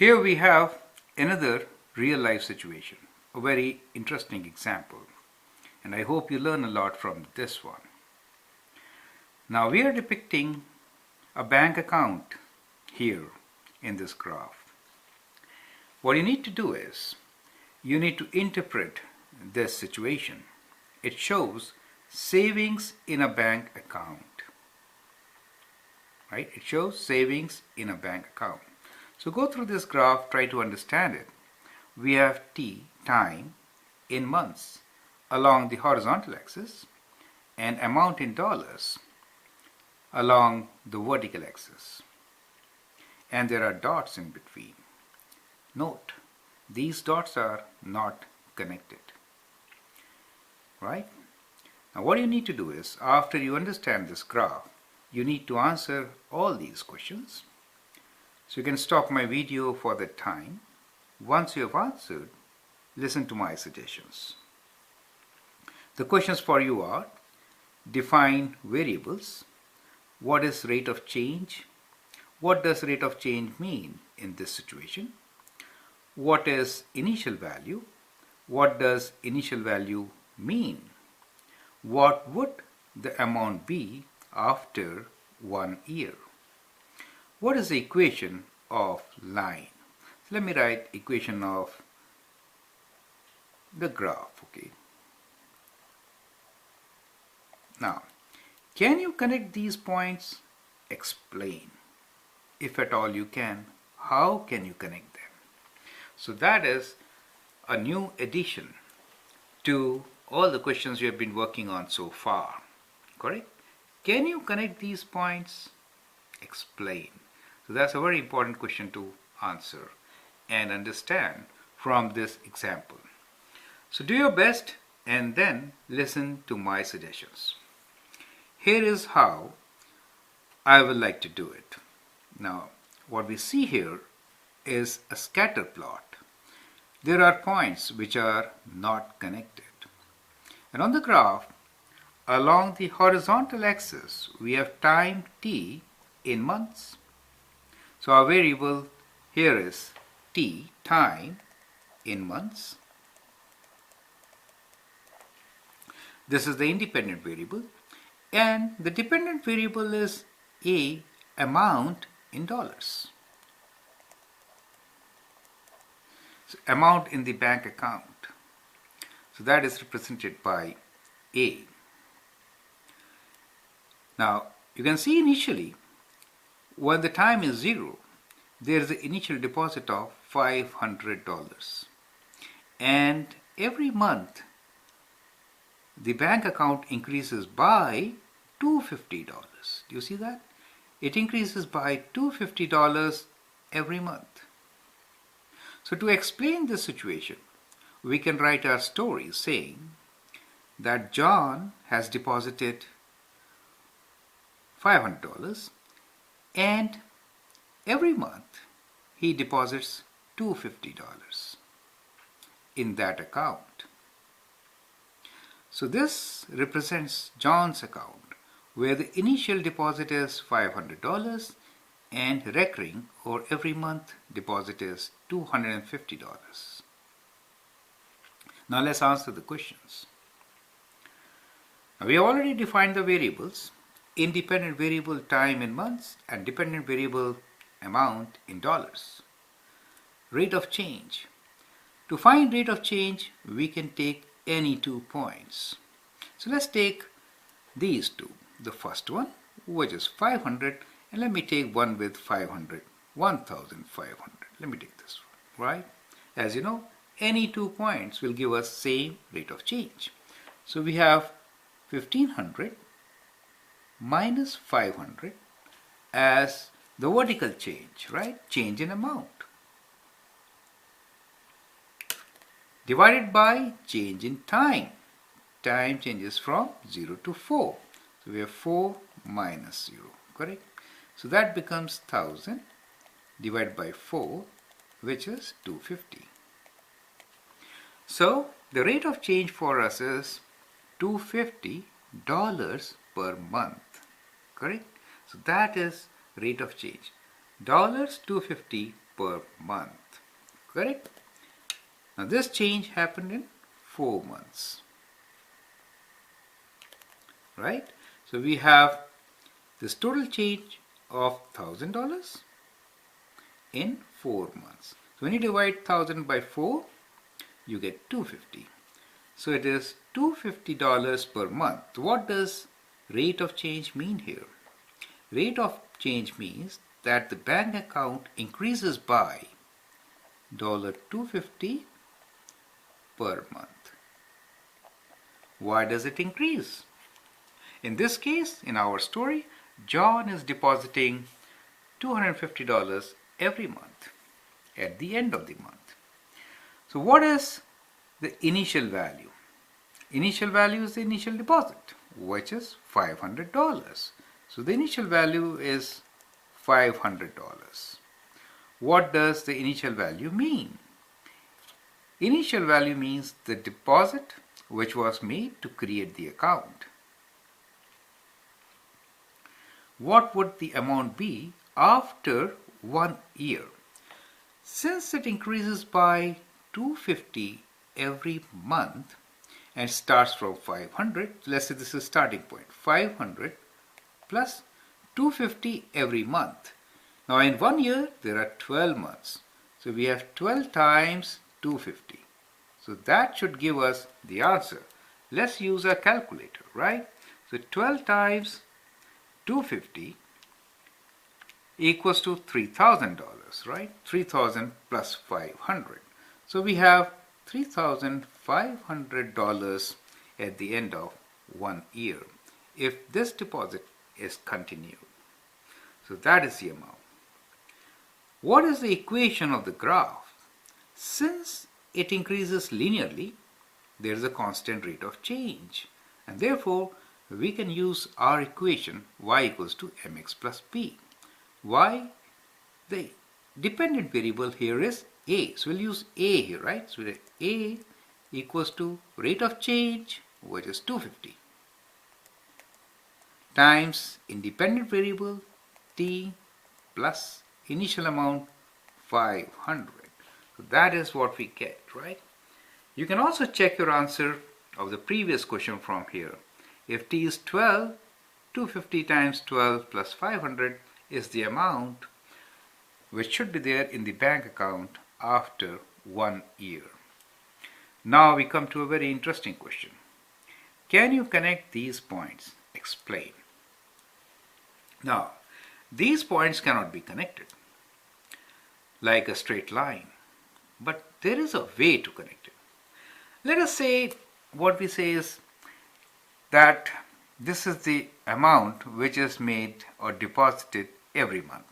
Here we have another real life situation, a very interesting example, and I hope you learn a lot from this one. Now we are depicting a bank account here in this graph. What you need to do is, you need to interpret this situation. It shows savings in a bank account, right? It shows savings in a bank account. So go through this graph, try to understand it. We have t, time, in months along the horizontal axis and amount in dollars along the vertical axis. And there are dots in between. Note, these dots are not connected. Right? Now what you need to do is, after you understand this graph, you need to answer all these questions. So you can stop my video for that time. Once you have answered, listen to my suggestions. The questions for you are: define variables. What is rate of change? What does rate of change mean in this situation? What is initial value? What does initial value mean? What would the amount be after 1 year? What is the equation of line? So let me write equation of the graph. Okay. Now, can you connect these points? Explain. If at all you can, how can you connect them? So that is a new addition to all the questions we have been working on so far. Correct? Can you connect these points? Explain. So that's a very important question to answer and understand from this example. So do your best and then listen to my suggestions. Here is how I would like to do it. Now, what we see here is a scatter plot. There are points which are not connected. And on the graph, along the horizontal axis, we have time t in months. So our variable here is t, time, in months. This is the independent variable. And the dependent variable is a, amount in dollars. So amount in the bank account. So that is represented by a. Now you can see initially, when the time is 0, there is an initial deposit of $500. And every month, the bank account increases by $250. Do you see that? It increases by $250 every month. So to explain this situation, we can write our story saying that John has deposited $500 and every month he deposits $250 in that account. So this represents John's account, where the initial deposit is $500 and recurring or every month deposit is $250. Now let's answer the questions. Now we have already defined the variables: independent variable time in months and dependent variable amount in dollars. Rate of change. To find rate of change, we can take any 2 points. So let's take these two. The first one, which is 500, and let me take one with 500, 1500. Let me take this one, right? As you know, any 2 points will give us same rate of change. So we have 1500 minus 500 as the vertical change, right? Change in amount. Divided by change in time. Time changes from 0 to 4. So we have 4 minus 0, correct? So that becomes 1000 divided by 4, which is 250. So the rate of change for us is $250 per month, correct? So that is rate of change, $250 per month. Correct? Now this change happened in 4 months. Right? So we have this total change of $1,000 in 4 months. So when you divide 1,000 by 4, you get $250. So it is $250 per month. What does rate of change mean here? Rate of change means that the bank account increases by $250 per month. Why does it increase? In this case, in our story, John is depositing $250 every month at the end of the month. So what is the initial value? Initial value is the initial deposit, which is $500. So the initial value is $500. What does the initial value mean? Initial value means the deposit which was made to create the account. What would the amount be after 1 year? Since it increases by $250 every month and starts from 500, let's say this is starting point, 500 plus $250 every month. Now in 1 year there are 12 months, so we have 12 times $250. So that should give us the answer. Let's use a calculator, right? So 12 times $250 equals to $3,000, right? 3,000 plus 500. So we have $3,500 at the end of 1 year if this deposit is continued. So that is the amount. What is the equation of the graph? Since it increases linearly, there is a constant rate of change, and therefore we can use our equation y equals to mx plus b. Y, the dependent variable here is a, so we'll use a here, right? So a equals to rate of change, which is 250, times independent variable t plus initial amount 500. So that is what we get, right? You can also check your answer of the previous question from here. If t is 12, 250 times 12 plus 500 is the amount which should be there in the bank account after 1 year. Now we come to a very interesting question. Can you connect these points? Explain. Now, these points cannot be connected like a straight line, but there is a way to connect it. Let us say what we say is that this is the amount which is made or deposited every month.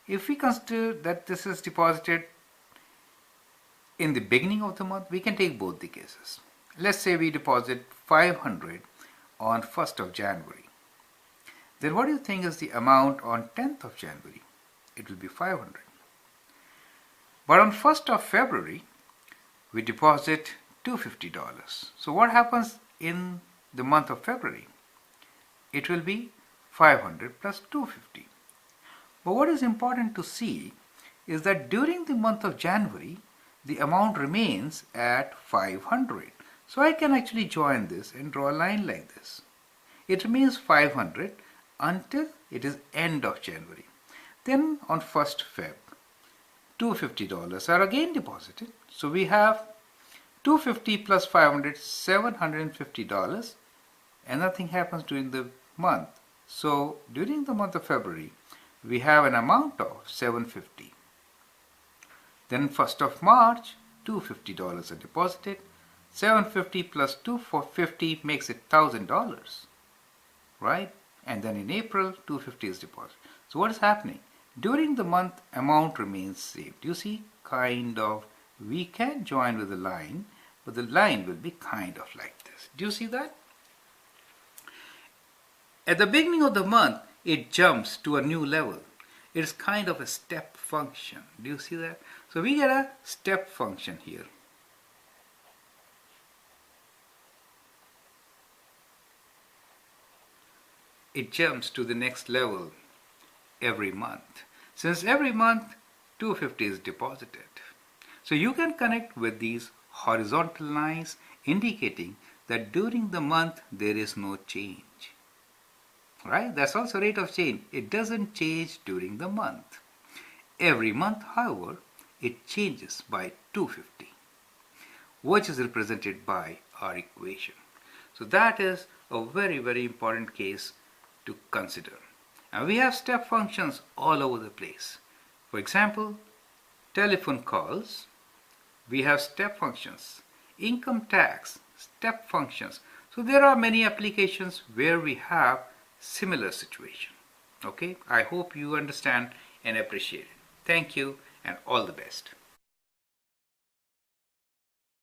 If we consider that this is deposited in the beginning of the month, we can take both the cases. Let's say we deposit 500 on 1st of January. Then what do you think is the amount on 10th of January? It will be 500. But on 1st of February, we deposit $250. So what happens in the month of February? It will be 500 plus 250. But what is important to see is that during the month of January, the amount remains at 500. So I can actually join this and draw a line like this. It remains 500 until it is end of January. Then on 1st Feb, $250 are again deposited. So we have 250 plus 500, $750, and nothing happens during the month. So during the month of February, we have an amount of $750. Then 1st of March, $250 are deposited. 750 plus 250 makes it $1,000, right? And then in April, 250 is deposited. So what is happening? During the month, amount remains same. You see, kind of, we can join with a line, but the line will be kind of like this. Do you see that? At the beginning of the month, it jumps to a new level. It's kind of a step function. Do you see that? So we get a step function here. It jumps to the next level every month. Since every month 250 is deposited. So you can connect with these horizontal lines indicating that during the month there is no change. Right? That's also rate of change. It doesn't change during the month. Every month, however, it changes by 250, which is represented by our equation. So that is a very, very important case to consider. And we have step functions all over the place. For example, telephone calls, we have step functions. Income tax, step functions. So there are many applications where we have similar situation. Okay, I hope you understand and appreciate it. Thank you and all the best.